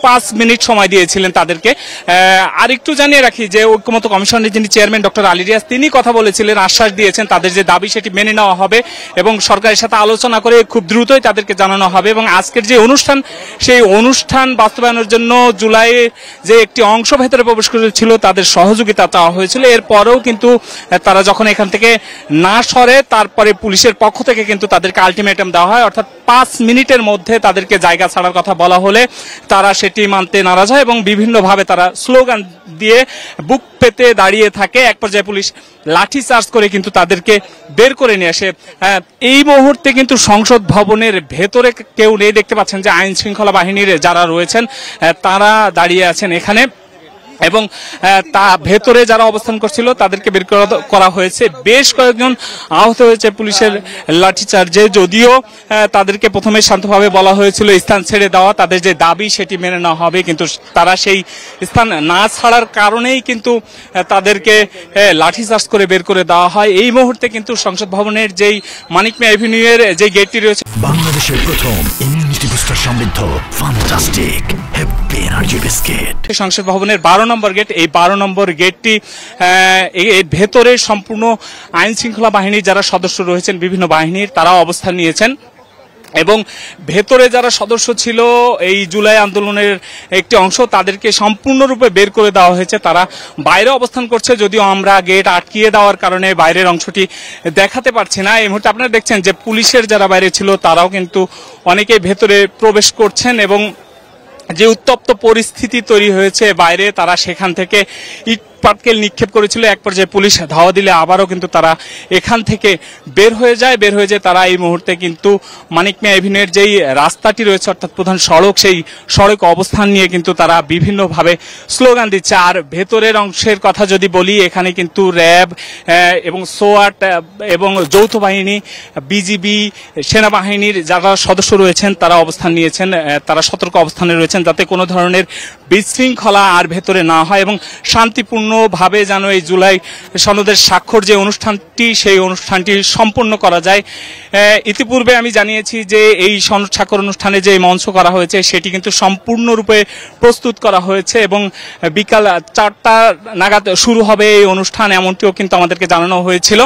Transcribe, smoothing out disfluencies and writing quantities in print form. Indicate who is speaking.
Speaker 1: 5 minute সময় দিয়েছিলেন তাদেরকে। আর একটু জানিয়ে রাখি যে ঐক্যমত্য কমিশনের যিনি চেয়ারম্যান ডক্টর আলী রিয়াজ তিনি কথা বলেছিলেন, আশ্বাস দিয়েছেন তাদের যে দাবি সেটি মেনে নেওয়া হবে এবং সরকারের সাথে আলোচনা করে খুব দ্রুতই তাদেরকে জানানো হবে। এবং আজকের যে অনুষ্ঠান সেই অনুষ্ঠান বাস্তবায়নের জন্য জুলাইয়ের যে একটি অংশ ভেতরে প্রবেশ করেছিল তাদের সহযোগিতা চাওয়া হয়েছিল। এরপরেও কিন্তু তারা যখন এখান থেকে না সরে তারপরে পুলিশের পক্ষ থেকে কিন্তু তাদেরকে আলটিমেটাম দেওয়া হয়, অর্থাৎ 5 মিনিটের মধ্যে তাদেরকে জায়গা ছাড়ার কথা বলা হলে তারা সেটি মানতে নারাজ হয় এবং বিভিন্নভাবে তারা স্লোগান দিয়ে বুক পেতে দাঁড়িয়ে থাকে। এক পর্যায়ে পুলিশ লাঠি চার্জ করে কিন্তু তাদেরকে বের করে নিয়ে আসে। এই মুহূর্তে কিন্তু সংসদ ভবনের ভেতরে কেউ নেই, দেখতে পাচ্ছেন যে আইন শৃঙ্খলা বাহিনীর যারা রয়েছেন তারা দাঁড়িয়ে আছেন এখানে এবং তা ভেতরে যারা অবস্থান করছিল তাদেরকে বের করা হয়েছে। বেশ কয়েকজন আহত হয়েছে পুলিশের লাঠিচার্জে, যদিও তাদেরকে প্রথমে শান্তভাবে বলা হয়েছিল স্থান ছেড়ে দেওয়া, তাদের যে দাবি সেটি মেনে নেওয়া হবে, কিন্তু তারা সেই স্থান না ছাড়ার কারণেই কিন্তু তাদেরকে লাঠিচার্জ করে বের করে দেওয়া হয়। এই মুহূর্তে কিন্তু সংসদ ভবনের যেই মানিক মিয়া এভিনিউ এর যে গেটটি রয়েছে,
Speaker 2: বাংলাদেশের প্রথম ইমিউনিটি বুস্টার সমৃদ্ধ ফ্যান্টাস্টিক হ্যাপি এনার্জি বিস্কিট,
Speaker 1: সংসদ ভবনের 12 নম্বর গেট, এই 12 নম্বর গেটটি এর ভেতরে সম্পূর্ণ আইন শৃঙ্খলা বাহিনীর যারা সদস্য রয়েছেন বিভিন্ন বাহিনীর তারা অবস্থান নিয়েছেন এবং ভেতরে যারা সদস্য ছিল এই জুলাই আন্দোলনের একটি অংশ তাদেরকে সম্পূর্ণরূপে বের করে দেওয়া হয়েছে। তারা বাইরে অবস্থান করছে, যদিও আমরা গেট আটকিয়ে দেওয়ার কারণে বাইরের অংশটি দেখাতে পারছি না। এই মুহূর্তে আপনারা দেখছেন যে পুলিশের যারা বাইরে ছিল তারাও কিন্তু অনেকেই ভেতরে প্রবেশ করছেন এবং যে উত্তপ্ত পরিস্থিতি তৈরি হয়েছে বাইরে, তারা সেখান থেকে ইট পাটকেল নিক্ষেপ করেছিল। এক পর্যায়ে পুলিশ ধাওয়া দিলে আবারও কিন্তু তারা এখান থেকে বের হয়ে যায়। তারা এই মুহূর্তে কিন্তু মানিক মিয়া এভিনিউয়ের যেই রাস্তাটি রয়েছে অর্থাৎ প্রধান সড়ক, সেই সড়ক অবস্থান নিয়ে কিন্তু তারা বিভিন্নভাবে স্লোগান দিচ্ছে। আর ভেতরের অংশের কথা যদি বলি, এখানে কিন্তু র্যাব এবং সোয়াট এবং যৌথ বাহিনী, বিজিবি, সেনাবাহিনীর যারা সদস্য রয়েছেন তারা অবস্থান নিয়েছেন, তারা সতর্ক অবস্থানে রয়েছেন যাতে কোনো ধরনের বিশৃঙ্খলা আর ভেতরে না হয় এবং শান্তিপূর্ণভাবে যেন এই জুলাই সনদের স্বাক্ষর যে অনুষ্ঠানটি সেই অনুষ্ঠানটি সম্পন্ন করা যায়। ইতিপূর্বে আমি জানিয়েছি যে এই সনদ স্বাক্ষর অনুষ্ঠানে যে মঞ্চ করা হয়েছে সেটি কিন্তু সম্পূর্ণরূপে প্রস্তুত করা হয়েছে এবং বিকাল 4টা নাগাদ শুরু হবে এই অনুষ্ঠান, এমনটিও কিন্তু আমাদেরকে জানানো হয়েছিল।